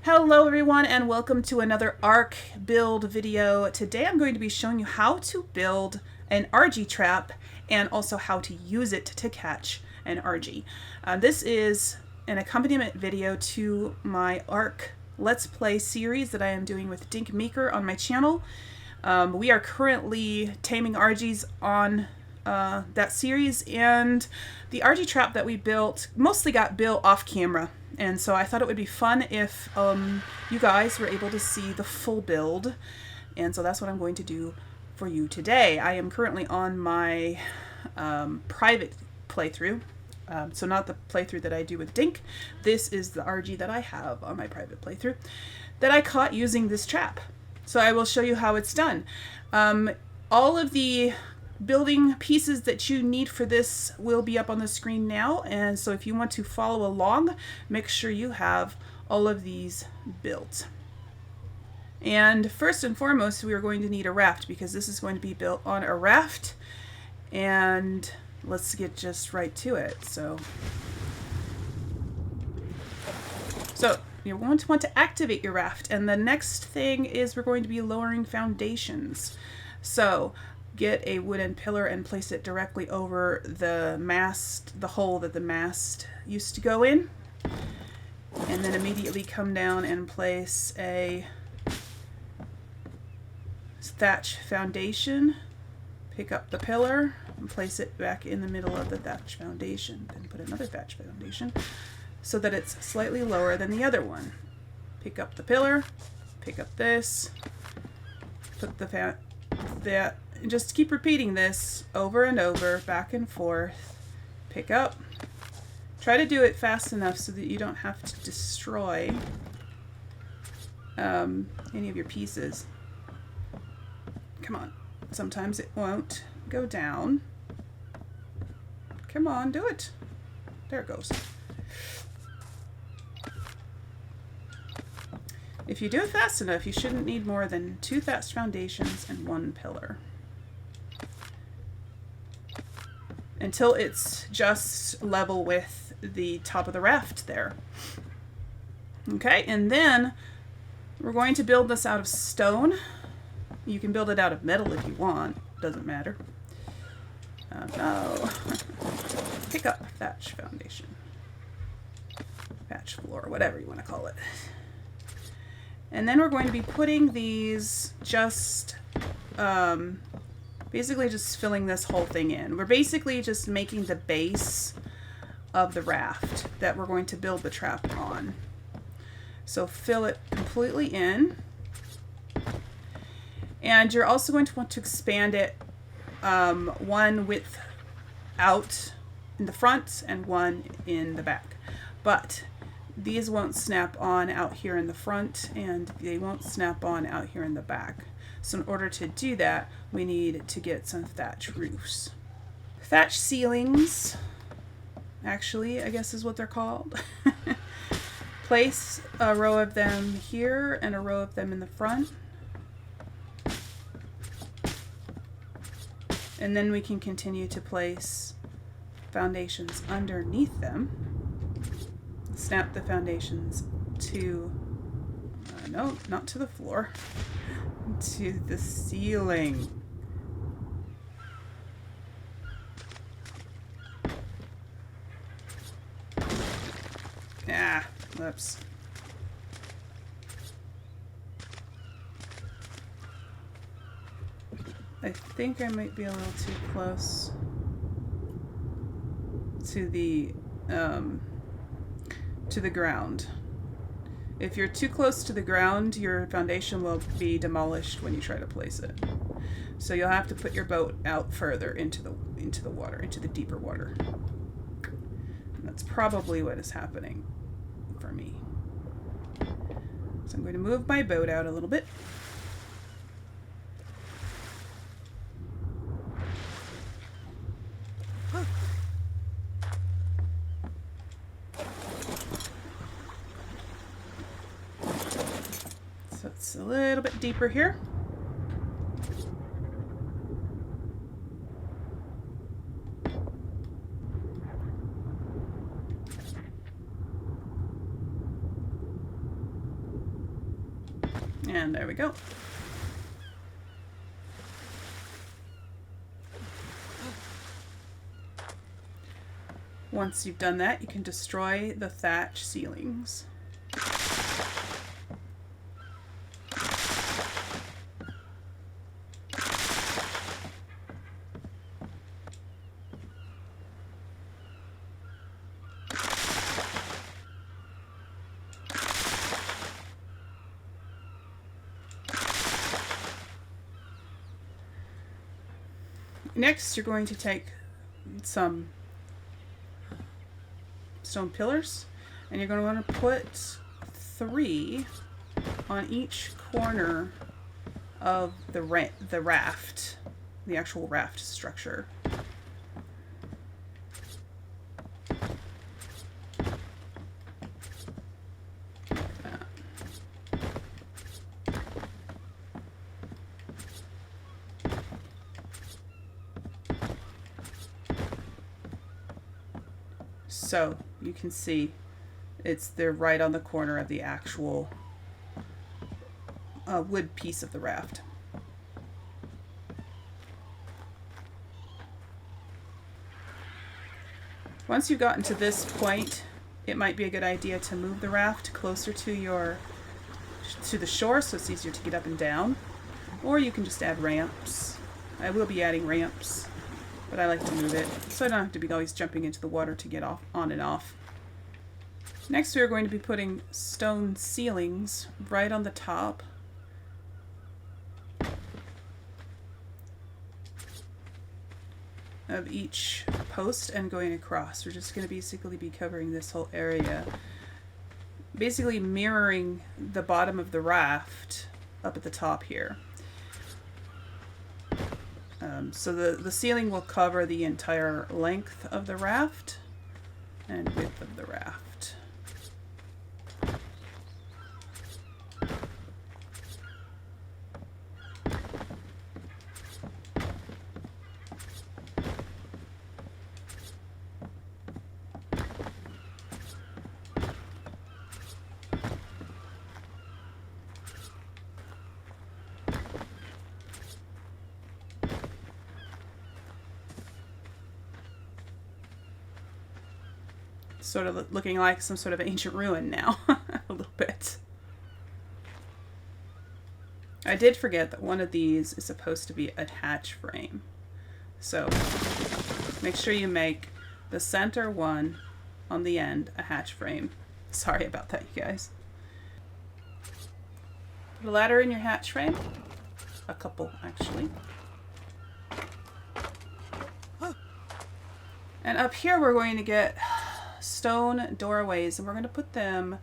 Hello everyone and welcome to another Ark build video. Today I'm going to be showing you how to build an Argy trap and also how to use it to catch an Argy. This is an accompaniment video to my Ark Let's Play series that I am doing with Dink Meeker on my channel. We are currently taming Argies on that series, and the Argy trap that we built mostly got built off camera. And so I thought it would be fun if you guys were able to see the full build. And so that's what I'm going to do for you today. I am currently on my private playthrough. So not the playthrough that I do with Dink. This is the Argy that I have on my private playthrough that I caught using this trap. So I will show you how it's done. All of the building pieces that you need for this will be up on the screen now, and so if you want to follow along, make sure you have all of these built. And first and foremost, we are going to need a raft because this is going to be built on a raft, and let's get just right to it. So you're going to want to activate your raft, and the next thing is we're going to be lowering foundations. So get a wooden pillar and place it directly over the mast, the hole that the mast used to go in. And then immediately come down and place a thatch foundation. Pick up the pillar and place it back in the middle of the thatch foundation. Then put another thatch foundation so that it's slightly lower than the other one. Pick up the pillar, pick up this, put that. And just keep repeating this over and over, back and forth. Pick up. Try to do it fast enough so that you don't have to destroy any of your pieces. Come on. Sometimes it won't go down. Come on, do it. There it goes. If you do it fast enough, you shouldn't need more than 2 thatched foundations and 1 pillar. Until it's just level with the top of the raft there. Okay, and then we're going to build this out of stone. You can build it out of metal if you want, doesn't matter. No. Pick up thatch foundation. Thatch floor, whatever you want to call it. And then we're going to be putting these just basically just filling this whole thing in. We're basically just making the base of the raft that we're going to build the trap on. So fill it completely in. And you're also going to want to expand it one width out in the front and one in the back. But these won't snap on out here in the front, and they won't snap on out here in the back. So in order to do that, we need to get some thatch roofs. Thatch ceilings, actually, I guess is what they're called. Place a row of them here and a row of them in the front. And then we can continue to place foundations underneath them. Snap the foundations to, no, not to the floor, to the ceiling. Ah, whoops. I think I might be a little too close to the ground. If you're too close to the ground, your foundation will be demolished when you try to place it. So you'll have to put your boat out further into the water, into the deeper water. And that's probably what is happening for me. So I'm going to move my boat out a little bit. So it's a little bit deeper here. And there we go. Once you've done that, you can destroy the thatch ceilings. Next, you're going to take some stone pillars, and you're going to want to put 3 on each corner of the raft, the actual raft structure. So you can see they're right on the corner of the actual wood piece of the raft. Once you've gotten to this point, it might be a good idea to move the raft closer to the shore so it's easier to get up and down. Or you can just add ramps. I will be adding ramps, but I like to move it so I don't have to be always jumping into the water to get on and off. Next, we are going to be putting stone ceilings right on the top. Of each post and going across. We're just going to basically be covering this whole area. Basically mirroring the bottom of the raft up at the top here. So the ceiling will cover the entire length of the raft and width of the raft. Sort of looking like some sort of ancient ruin now, a little bit. I did forget that one of these is supposed to be a hatch frame. So make sure you make the center one on the end a hatch frame. Sorry about that, you guys. Put a ladder in your hatch frame. A couple, actually. And up here we're going to get stone doorways, and we're going to put them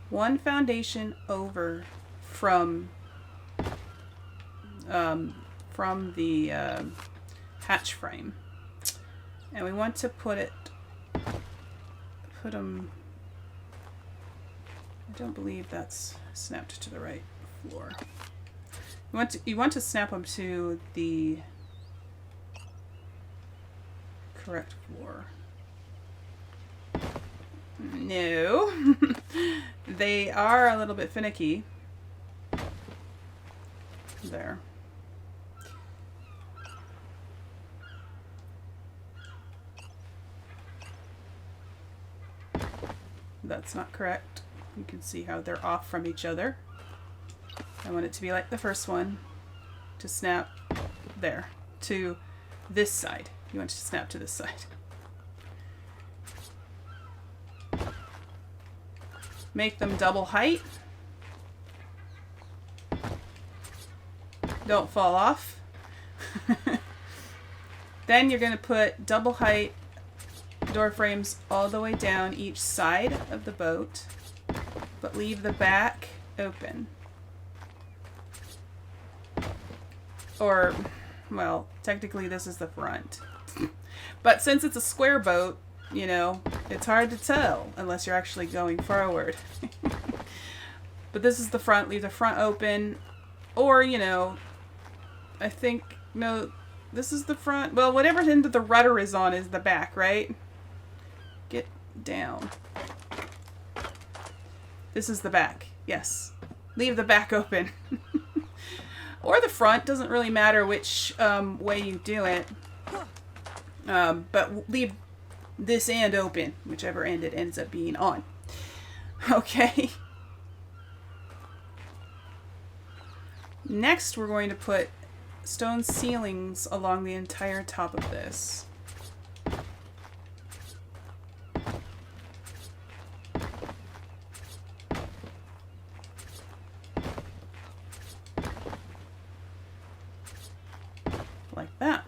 one foundation over from the hatch frame, and we want to put them. I don't believe that's snapped to the right floor. You want to snap them to the correct floor. No, they are a little bit finicky. There. That's not correct. You can see how they're off from each other. I want it to be like the first one, to snap there, to this side. You want it to snap to this side. Make them double height. Don't fall off. Then you're going to put double height door frames all the way down each side of the boat, but leave the back open. Or, well, technically this is the front. But since it's a square boat, you know, it's hard to tell unless you're actually going forward. But this is the front. Leave the front open. Or, you know, I think, no, this is the front. Well, whatever end of the rudder is on is the back, right? Get down. This is the back. Yes. leave the back open. Or the front, doesn't really matter which way you do it. But leave this end open, whichever end it ends up being on. Okay. Next, we're going to put stone ceilings along the entire top of this. Like that.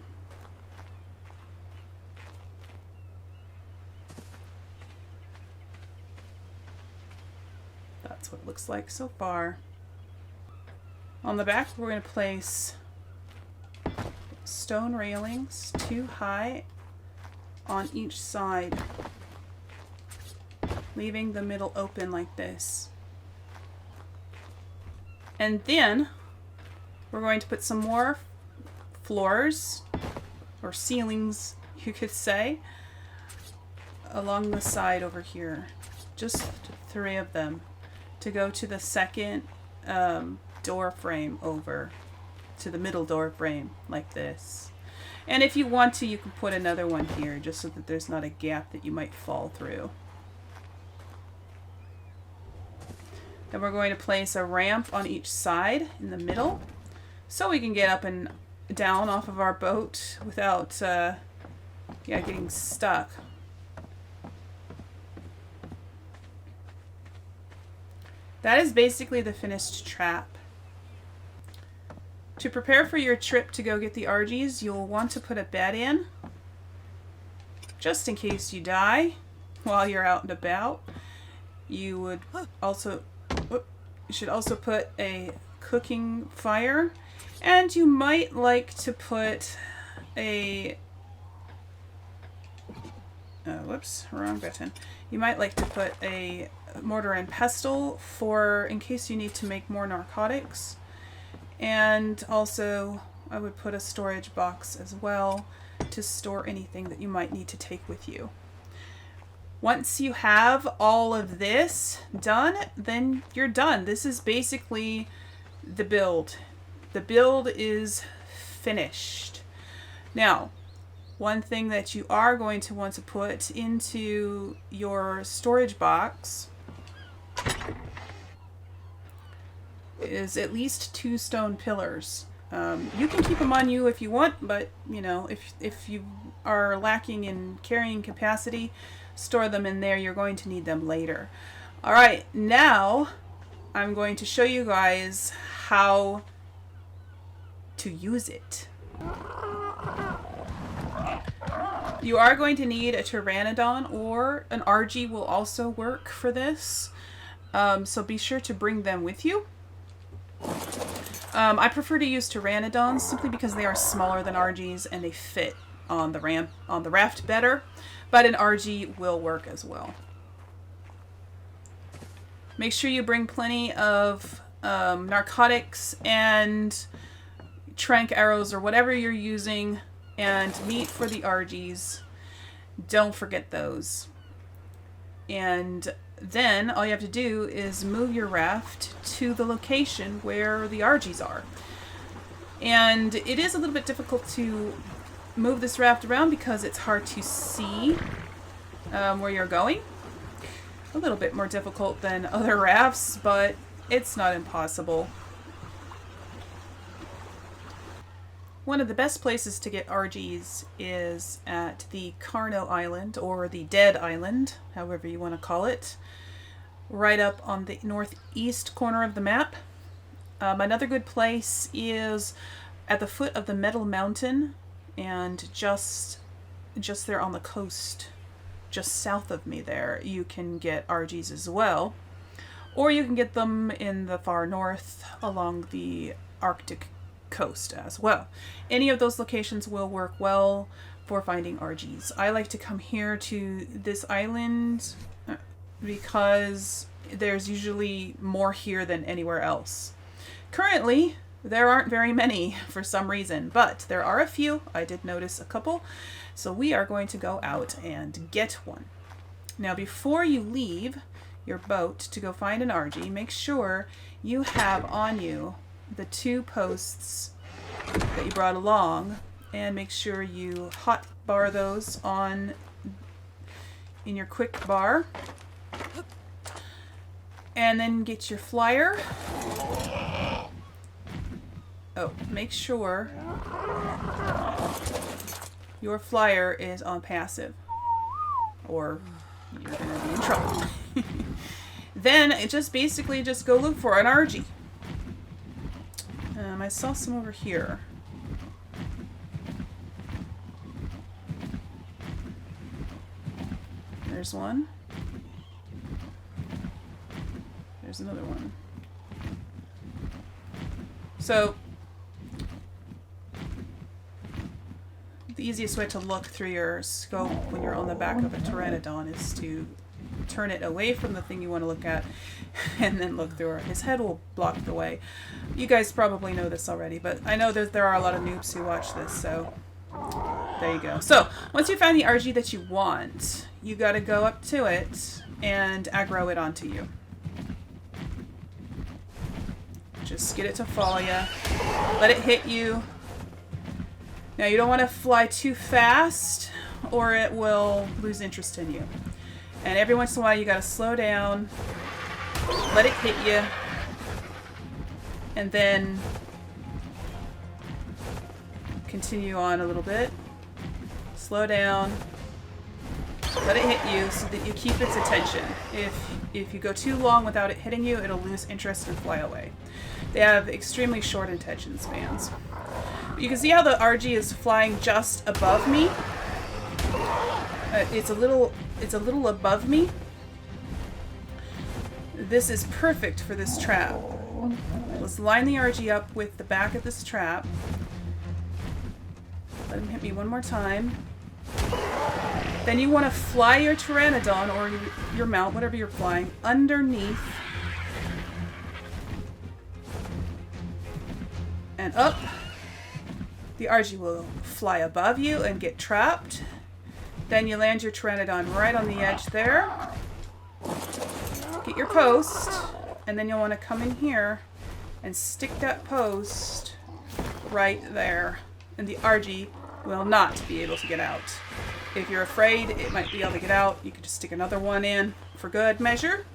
That's what it looks like so far. On the back, we're going to place stone railings 2 high on each side, leaving the middle open like this. And then we're going to put some more floors, or ceilings you could say, along the side over here. Just 3 of them to go to the second door frame over to the middle door frame like this. And if you want to, you can put another one here just so that there's not a gap that you might fall through. Then we're going to place a ramp on each side in the middle so we can get up and down off of our boat without getting stuck. That is basically the finished trap. To prepare for your trip to go get the Argies, you'll want to put a bed in, just in case you die while you're out and about. You would also, you should also put a cooking fire, and you might like to put a, whoops, wrong button. You might like to put a mortar and pestle for in case you need to make more narcotics. And also, I would put a storage box as well to store anything that you might need to take with you. Once you have all of this done, then you're done. This is basically the build. The build is finished. Now, one thing that you are going to want to put into your storage box is at least 2 stone pillars. You can keep them on you if you want, but you know, if you are lacking in carrying capacity, store them in there. You're going to need them later. All right, now I'm going to show you guys how to use it. You are going to need a pteranodon, or an Argy will also work for this. So be sure to bring them with you. I prefer to use pteranodons simply because they are smaller than Argies and they fit on the raft better, but an Argy will work as well. Make sure you bring plenty of narcotics and trank arrows or whatever you're using, and meat for the Argies. Don't forget those. And then all you have to do is move your raft to the location where the Argies are. And it is a little bit difficult to move this raft around because it's hard to see where you're going. A little bit more difficult than other rafts, but it's not impossible. One of the best places to get Argies is at the Carno Island, or the Dead Island, however you want to call it, right up on the northeast corner of the map. Another good place is at the foot of the Metal Mountain, and just there on the coast, just south of me there, you can get Argies as well. Or you can get them in the far north along the Arctic coast as well. Any of those locations will work well for finding Argies. I like to come here to this island because there's usually more here than anywhere else. Currently, there aren't very many for some reason, but there are a few. I did notice a couple, so we are going to go out and get one. Now, before you leave, your boat to go find an Argy, make sure you have on you the 2 posts that you brought along, and make sure you hot bar those on in your quick bar. And then get your flyer. Oh, make sure your flyer is on passive, or you're gonna be in trouble. Then it just basically just go look for an Argy. I saw some over here. There's one. There's another one. So the easiest way to look through your scope when you're on the back of a pteranodon is to turn it away from the thing you want to look at and then look through it. His head will block the way. You guys probably know this already, but I know that there are a lot of noobs who watch this, so there you go. So once you find the Argy that you want, you got to go up to it and aggro it onto you. Just get it to follow you. Let it hit you. Now you don't want to fly too fast or it will lose interest in you. And every once in a while you got to slow down, let it hit you, and then continue on a little bit. Slow down, let it hit you so that you keep its attention. If you go too long without it hitting you, it'll lose interest and fly away. They have extremely short attention spans. You can see how the Argy is flying just above me. It's a little above me. This is perfect for this trap. Let's line the Argy up with the back of this trap. Let him hit me one more time. Then you want to fly your pteranodon or your mount, whatever you're flying, underneath and up. The Argy will fly above you and get trapped. Then you land your pteranodon right on the edge there. Get your post, and then you'll want to come in here and stick that post right there. And the Argy will not be able to get out. If you're afraid it might be able to get out, you could just stick another one in for good measure.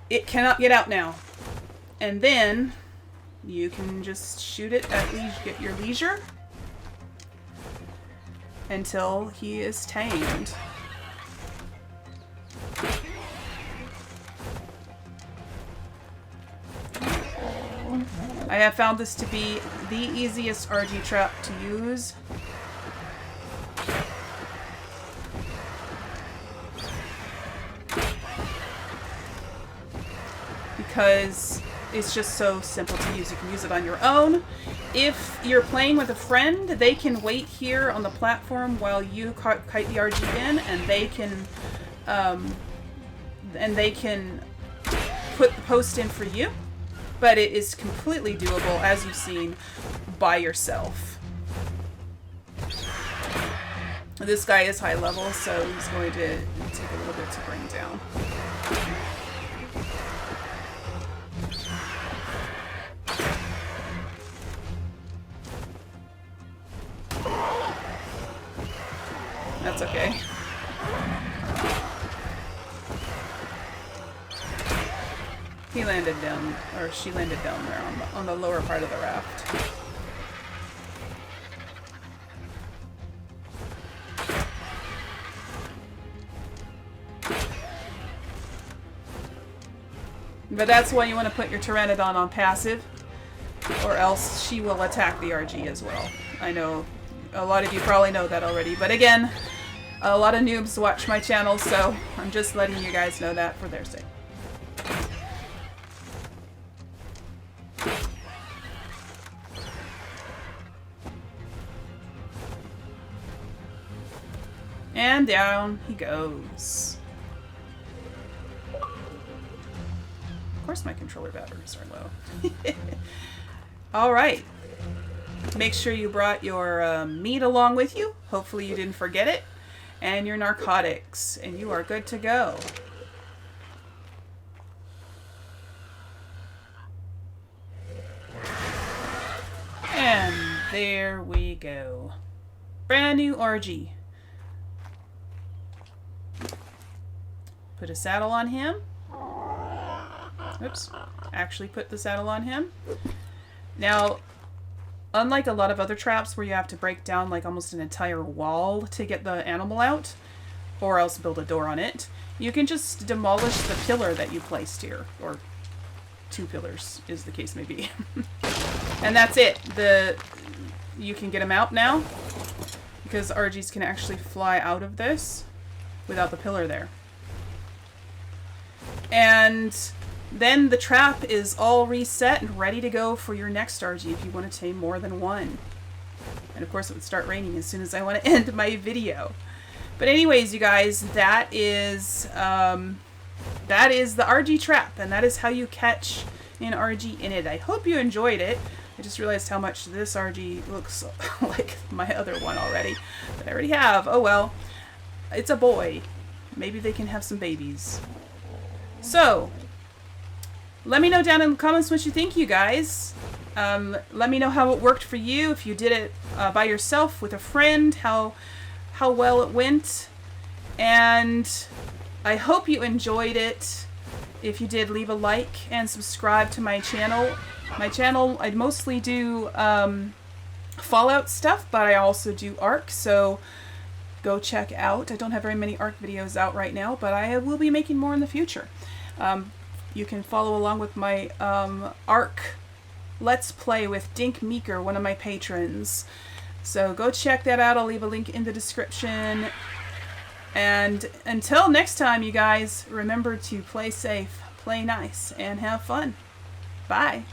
It cannot get out now. And then you can just shoot it at your leisure until he is tamed. I have found this to be the easiest Argy trap to use. Because it's just so simple to use. You can use it on your own. If you're playing with a friend, they can wait here on the platform while you kite the Argy in, and they can put the post in for you. But it is completely doable, as you've seen, by yourself. This guy is high level, so he's going to take a little bit to bring down. That's okay. He landed down, or she landed down there on the lower part of the raft. But that's why you want to put your pteranodon on passive, or else she will attack the Argy as well. I know a lot of you probably know that already, but again, a lot of noobs watch my channel, so I'm just letting you guys know that for their sake. And down he goes. Of course my controller batteries are low. Alright. Make sure you brought your meat along with you. Hopefully you didn't forget it. and your narcotics, and you are good to go. And there we go. Brand new Argy. Put a saddle on him. Oops. Actually put the saddle on him. Now, unlike a lot of other traps where you have to break down like almost an entire wall to get the animal out, or else build a door on it, you can just demolish the pillar that you placed here, or 2 pillars, is the case may be. And that's it. You can get him out now, because Argies can actually fly out of this without the pillar there. And then the trap is all reset and ready to go for your next Argy if you want to tame more than one. And of course it would start raining as soon as I want to end my video. But anyways, you guys, that is the Argy trap, and that is how you catch an Argy in it. I hope you enjoyed it. I just realized how much this Argy looks like my other one already that I already have. Oh well, it's a boy. Maybe they can have some babies. So, let me know down in the comments what you think, you guys. Let me know how it worked for you. If you did it by yourself, with a friend, how well it went. And I hope you enjoyed it. If you did, leave a like and subscribe to my channel. My channel, I mostly do Fallout stuff, but I also do Ark, so go check out. I don't have very many Ark videos out right now, but I will be making more in the future. You can follow along with my Ark Let's Play with Dink Meeker, one of my patrons. So go check that out. I'll leave a link in the description. And until next time, you guys, remember to play safe, play nice, and have fun. Bye.